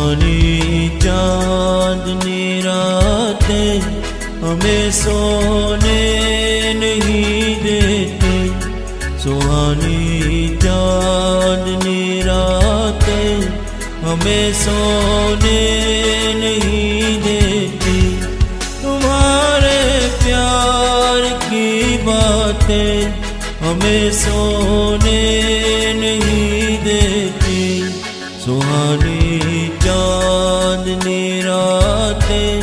सुहानी चांदनी रातें हमें सोने नहीं देती। सुहानी चांदनी रातें हमें सोने नहीं देती। तुम्हारे प्यार की बातें हमें सोने नहीं देती। सुहानी चांदनी रातें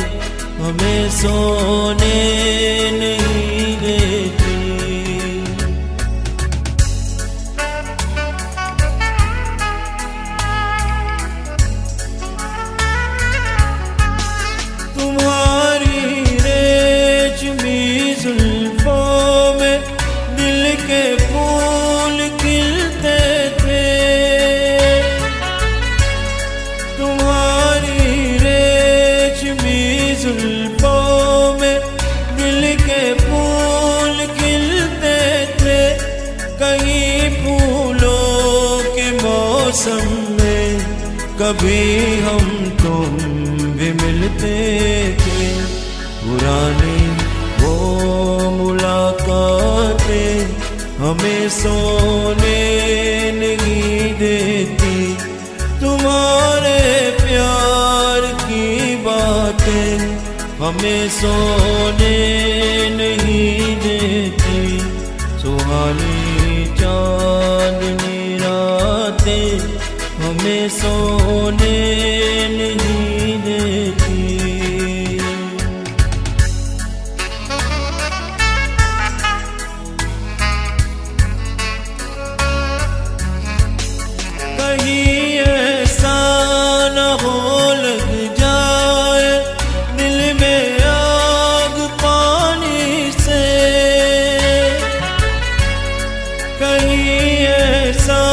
हमें सोने नहीं देती। तुम्हारी रेशमी जुल्फों में दिल के फूल खिलते थे। तुम्हारी रेशमी जुल्फों में दिल के फूल खिलते थे। कहीं फूलों के मौसम में कभी हम तुम भी मिलते थे। पुरानी वो मुलाकातें हमें सोने नहीं देती। तुम्हारे प्यार की बातें हमें सोने नहीं देती। सुहानी चांदनी रातें हमें सोने नहीं देती। कहीं ऐसा न हो लग जाए दिल में आग पानी से। कहीं ऐसा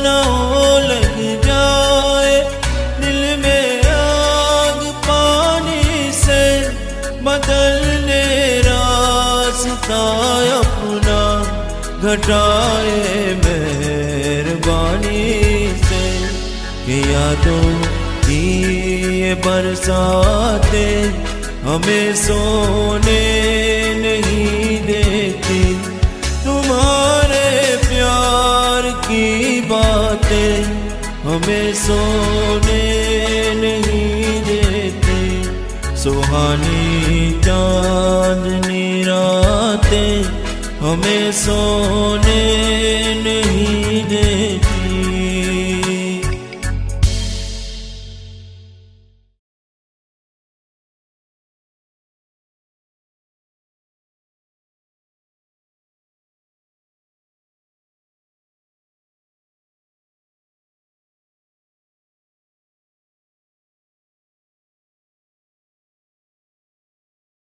न हो लग जाए दिल में आग पानी से। बदलने रास्ता अपना घटाए मेहरबानी से। कि यादों की ये बरसातें हमें सोने नहीं देती। तुम्हारे प्यार की बातें हमें सोने नहीं देती। सुहानी चांदनी रातें हमें सोने नहीं देती।